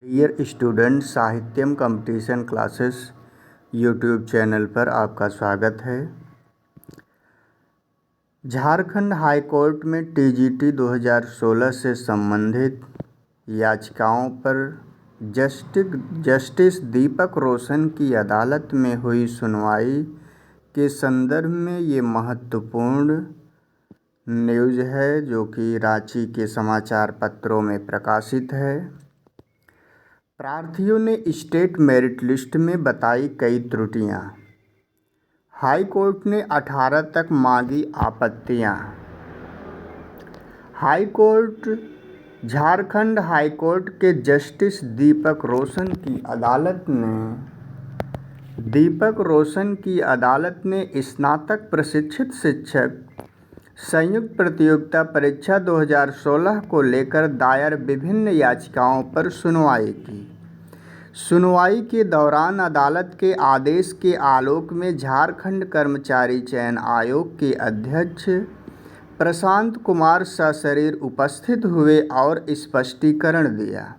Dear student, Sahityam competition classes YouTube channel पर आपका स्वागत है। झारखंड हाई कोर्ट में टीजीटी 2016 से संबंधित याचिकाओं पर जस्टिस दीपक रोशन की अदालत में हुई सुनवाई के संदर्भ में ये महत्वपूर्ण न्यूज़ है जो कि रांची के समाचार पत्रों में प्रकाशित है। प्रार्थियों ने स्टेट मेरिट लिस्ट में बताई कई त्रुटियां। हाई कोर्ट ने 18 तक मांगी आपत्तियां। झारखंड हाई कोर्ट के जस्टिस दीपक रोशन की अदालत ने स्नातक प्रशिक्षित शिक्षक संयुक्त प्रतियोगिता परीक्षा 2016 को लेकर दायर विभिन्न याचिकाओं पर सुनवाई की। सुनवाई के दौरान अदालत के आदेश के आलोक में झारखंड कर्मचारी चयन आयोग के अध्यक्ष प्रशांत कुमार सशरीर उपस्थित हुए और स्पष्टीकरण दिया।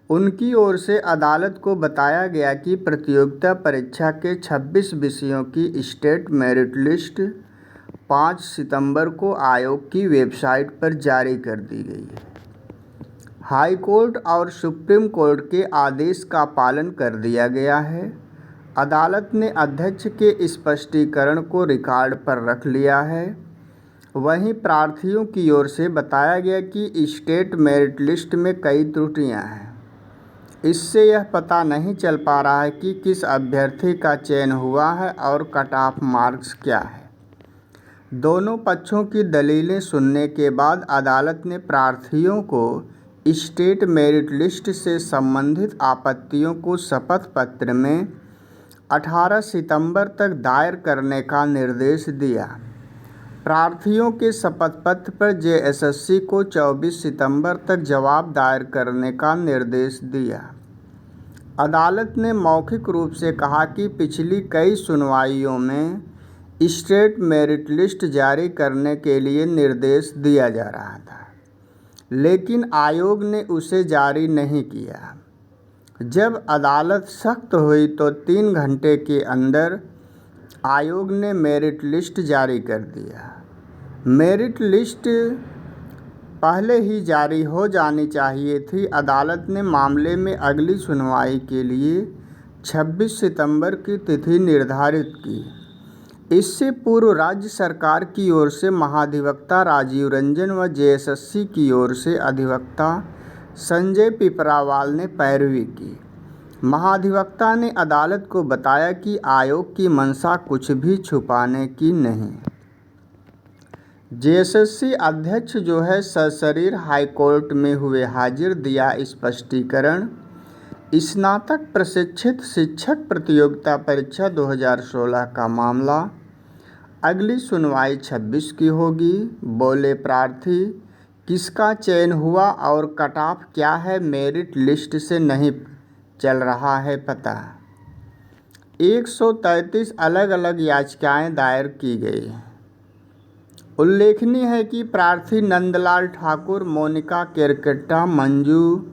उनकी ओर से अदालत को बताया गया कि प्रतियोगिता परीक्षा के 26 विषयों की स्टेट मेरिट लिस्ट 5 सितंबर को आयोग की वेबसाइट पर जारी कर दी गई है। हाई कोर्ट और सुप्रीम कोर्ट के आदेश का पालन कर दिया गया है। अदालत ने अध्यक्ष के स्पष्टीकरण को रिकॉर्ड पर रख लिया है। वहीं प्रार्थियों की ओर से बताया गया कि स्टेट मेरिट लिस्ट में कई त्रुटियां हैं। इससे यह पता नहीं चल पा रहा है कि किस अभ्यर्थी का चयन हुआ है और कट ऑफ मार्क्स क्या है। दोनों पक्षों की दलीलें सुनने के बाद अदालत ने प्रार्थियों को स्टेट मेरिट लिस्ट से संबंधित आपत्तियों को शपथ पत्र में 18 सितंबर तक दायर करने का निर्देश दिया। प्रार्थियों के शपथ पत्र पर जेएसएससी को 24 सितंबर तक जवाब दायर करने का निर्देश दिया। अदालत ने मौखिक रूप से कहा कि पिछली कई सुनवाइयों में स्टेट मेरिट लिस्ट जारी करने के लिए निर्देश दिया जा रहा था, लेकिन आयोग ने उसे जारी नहीं किया। जब अदालत सख्त हुई तो 3 घंटे के अंदर आयोग ने मेरिट लिस्ट जारी कर दिया। मेरिट लिस्ट पहले ही जारी हो जानी चाहिए थी। अदालत ने मामले में अगली सुनवाई के लिए 26 सितंबर की तिथि निर्धारित की। इससे पूर्व राज्य सरकार की ओर से महाधिवक्ता राजीव रंजन व जेएसएससी की ओर से अधिवक्ता संजय पिपरावाल ने पैरवी की। महाधिवक्ता ने अदालत को बताया कि आयोग की मंशा कुछ भी छुपाने की नहीं। जेएसएससी अध्यक्ष जो है सशरीर हाई कोर्ट में हुए हाजिर, दिया स्पष्टीकरण। स्नातक प्रशिक्षित शिक्षक प्रतियोगिता परीक्षा 2016 का मामला अगली सुनवाई 26 की होगी। बोले प्रार्थी, किसका चयन हुआ और कट ऑफ क्या है मेरिट लिस्ट से नहीं चल रहा है पता। 133 अलग अलग याचिकाएं दायर की गई। उल्लेखनीय है कि प्रार्थी नंदलाल ठाकुर, मोनिका केरकेट्टा, मंजू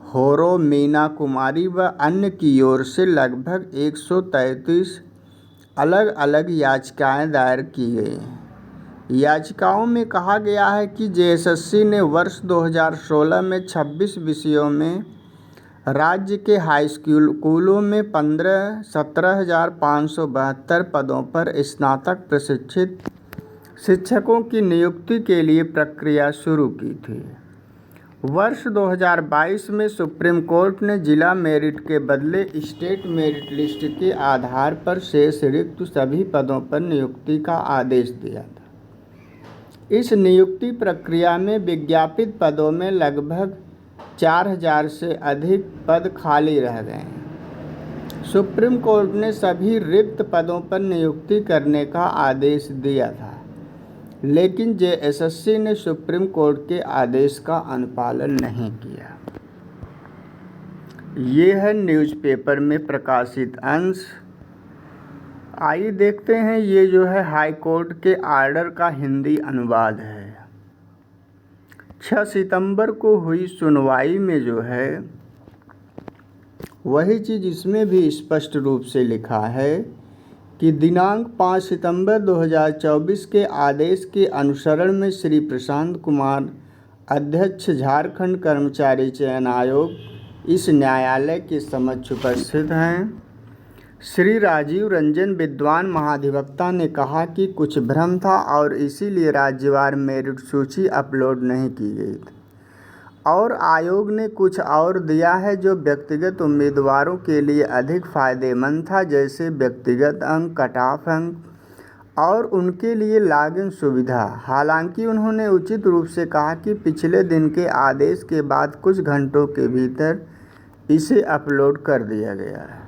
होरो, मीना कुमारी व अन्य की ओर से लगभग 133 अलग अलग याचिकाएं दायर की गई। याचिकाओं में कहा गया है कि जेएसएससी ने वर्ष 2016 में 26 विषयों में राज्य के हाई स्कूलों में 17,572 पदों पर स्नातक प्रशिक्षित शिक्षकों की नियुक्ति के लिए प्रक्रिया शुरू की थी। वर्ष 2022 में सुप्रीम कोर्ट ने जिला मेरिट के बदले स्टेट मेरिट लिस्ट के आधार पर शेष रिक्त सभी पदों पर नियुक्ति का आदेश दिया था। इस नियुक्ति प्रक्रिया में विज्ञापित पदों में लगभग 4000 से अधिक पद खाली रह गए। सुप्रीम कोर्ट ने सभी रिक्त पदों पर नियुक्ति करने का आदेश दिया था, लेकिन जेएसएससी ने सुप्रीम कोर्ट के आदेश का अनुपालन नहीं किया। ये है न्यूज़पेपर में प्रकाशित अंश। आइए देखते हैं, ये जो है हाई कोर्ट के आर्डर का हिंदी अनुवाद है। 6 सितंबर को हुई सुनवाई में जो है वही चीज़ इसमें भी स्पष्ट रूप से लिखा है कि दिनांक 5 सितंबर 2024 के आदेश के अनुसरण में श्री प्रशांत कुमार, अध्यक्ष झारखंड कर्मचारी चयन आयोग, इस न्यायालय के समक्ष उपस्थित हैं। श्री राजीव रंजन विद्वान महाधिवक्ता ने कहा कि कुछ भ्रम था और इसीलिए राज्यवार मेरिट सूची अपलोड नहीं की गई थी और आयोग ने कुछ और दिया है जो व्यक्तिगत उम्मीदवारों के लिए अधिक फ़ायदेमंद था, जैसे व्यक्तिगत अंक, कट ऑफ अंक और उनके लिए लॉगिन सुविधा। हालांकि उन्होंने उचित रूप से कहा कि पिछले दिन के आदेश के बाद कुछ घंटों के भीतर इसे अपलोड कर दिया गया है।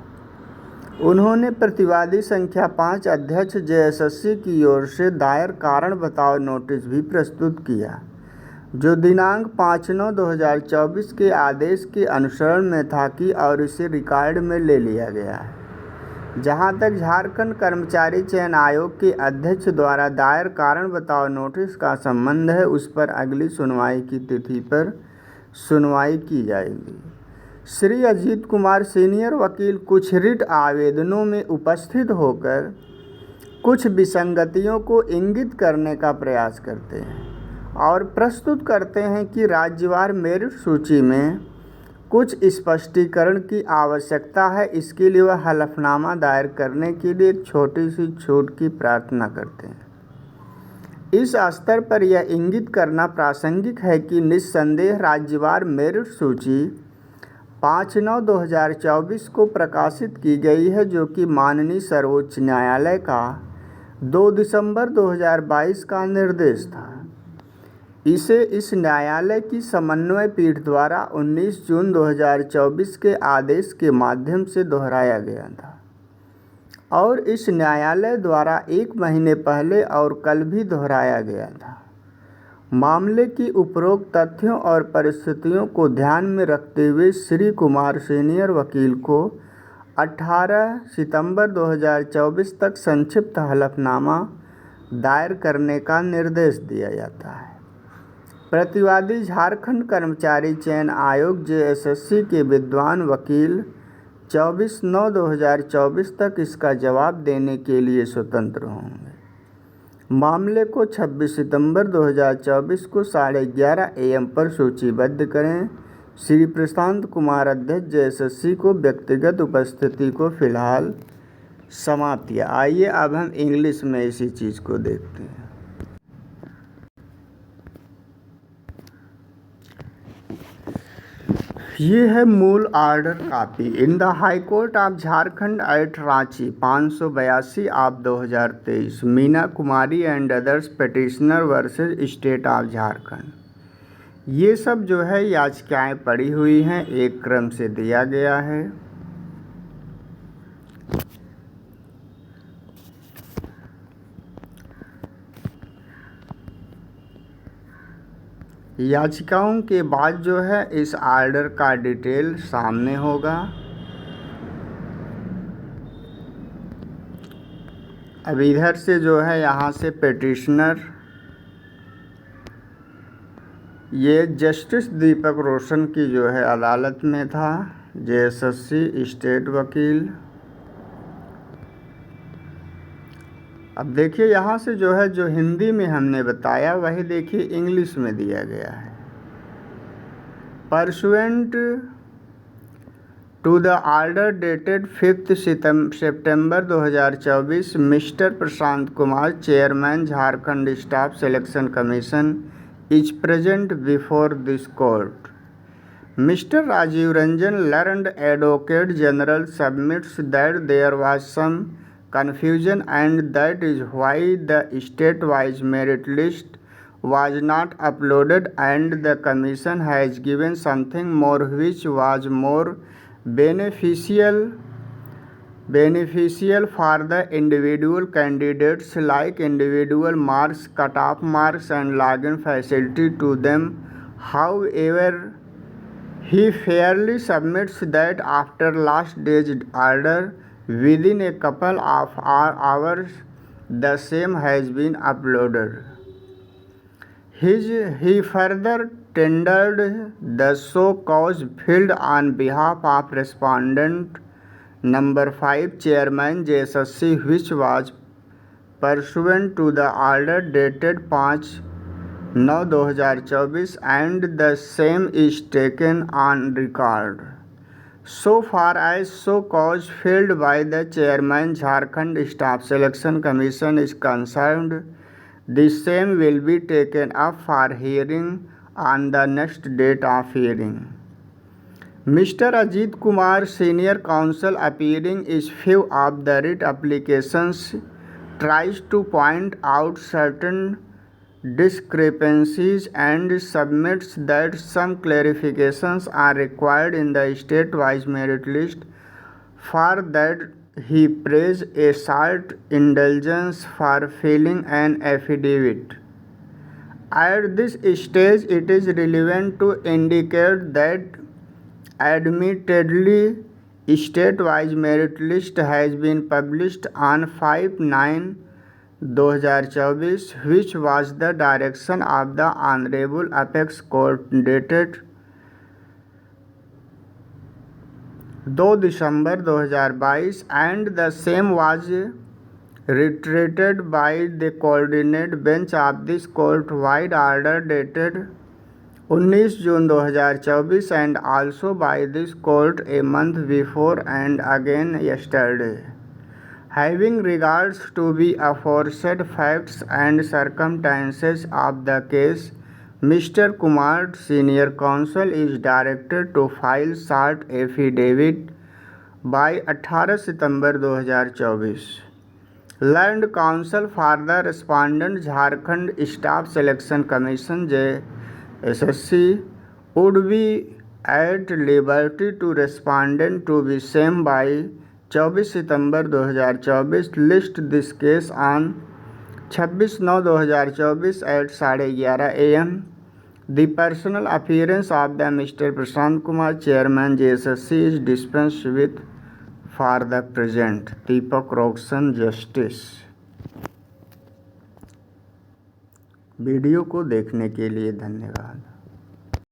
उन्होंने प्रतिवादी संख्या 5 अध्यक्ष जेएसएससी की ओर से दायर कारण बताओ नोटिस भी प्रस्तुत किया, जो दिनांक 5/9/2024 के आदेश के अनुसरण में था कि और इसे रिकॉर्ड में ले लिया गया है। जहां तक झारखंड कर्मचारी चयन आयोग के अध्यक्ष द्वारा दायर कारण बताओ नोटिस का संबंध है, उस पर अगली सुनवाई की तिथि पर सुनवाई की जाएगी। श्री अजीत कुमार सीनियर वकील कुछ रिट आवेदनों में उपस्थित होकर कुछ विसंगतियों को इंगित करने का प्रयास करते हैं और प्रस्तुत करते हैं कि राज्यवार मेरिट सूची में कुछ स्पष्टीकरण की आवश्यकता है। इसके लिए वह हलफनामा दायर करने के लिए एक छोटी सी छूट की प्रार्थना करते हैं। इस स्तर पर यह इंगित करना प्रासंगिक है कि निस्संदेह राज्यवार मेरिट सूची 5/9/2024 को प्रकाशित की गई है, जो कि माननीय सर्वोच्च न्यायालय का 2 दिसंबर 2022 का निर्देश था। इसे इस न्यायालय की समन्वय पीठ द्वारा 19 जून 2024 के आदेश के माध्यम से दोहराया गया था और इस न्यायालय द्वारा 1 महीने पहले और कल भी दोहराया गया था। मामले की उपरोक्त तथ्यों और परिस्थितियों को ध्यान में रखते हुए श्री कुमार सीनियर वकील को 18 सितंबर 2024 तक संक्षिप्त हलफनामा दायर करने का निर्देश दिया जाता है। प्रतिवादी झारखंड कर्मचारी चयन आयोग जेएसएससी के विद्वान वकील 24/9/2024 तक इसका जवाब देने के लिए स्वतंत्र होंगे। मामले को 26 सितंबर 2024 को 11:30 AM पर सूचीबद्ध करें। श्री प्रशांत कुमार, अध्यक्ष जेएसएससी को व्यक्तिगत उपस्थिति को फिलहाल समाप्त किया। आइए अब हम इंग्लिश में इसी चीज़ को देखते हैं। ये है मूल order copy. In the high court of Jharkhand at Ranchi 582 of 2023, Meena Kumari and others petitioner versus state of Jharkhand. ये सब जो है याचिकाएं पड़ी हुई हैं, एक क्रम से दिया गया है। याचिकाओं के बाद जो है इस ऑर्डर का डिटेल सामने होगा। अब इधर से जो है यहाँ से पिटिशनर, ये जस्टिस दीपक रोशन की जो है अदालत में था, जेएसएससी स्टेट वकील। अब देखिए यहाँ से जो है, जो हिंदी में हमने बताया वही देखिए इंग्लिश में दिया गया है। Pursuant to the order dated 5 September 2024, mister Prashant Kumar, chairman Jharkhand staff selection commission, is present before this court. Mister Rajeev Ranjan, learned advocate general, submits that there was some confusion and that is why the state-wise merit list was not uploaded and the commission has given something more which was more beneficial for the individual candidates, like individual marks, cut-off marks and login facility to them. However, he fairly submits that after last day's order, within a couple of hours, the same has been uploaded. He further tendered the show cause filed on behalf of respondent number 5, Chairman JSSC, which was pursuant to the order dated 5/9/2024, and the same is taken on record. So far as show cause filed by the Chairman Jharkhand Staff Selection Commission is concerned, the same will be taken up for hearing on the next date of hearing. Mr. Ajit Kumar, Senior Counsel appearing is few of the writ applications, tries to point out certain discrepancies and submits that some clarifications are required in the state-wise merit list. For that, he prays a short indulgence for filing an affidavit. At this stage, it is relevant to indicate that admittedly, state-wise merit list has been published on 5/9/2024, which was the direction of the Honorable Apex Court dated 2 December 2022, and the same was reiterated by the coordinate bench of this court-wide order dated 19 June 2024, and also by this court a month before and again yesterday. Having regards to the aforesaid facts and circumstances of the case, Mr. Kumar, Senior Counsel, is directed to file short affidavit by 18 September 2024. Learned Counsel for the Respondent Jharkhand Staff Selection Commission JSSC would be at liberty to respondent to be same by 24 September 2024 list this case on 26/9/2024 at 11:30 AM. The personal appearance of the Mr. Prashant Kumar, Chairman JSSC, is dispensed with for the present. Deepak Roshan, Justice। Video को देखने के लिए धन्यवाद।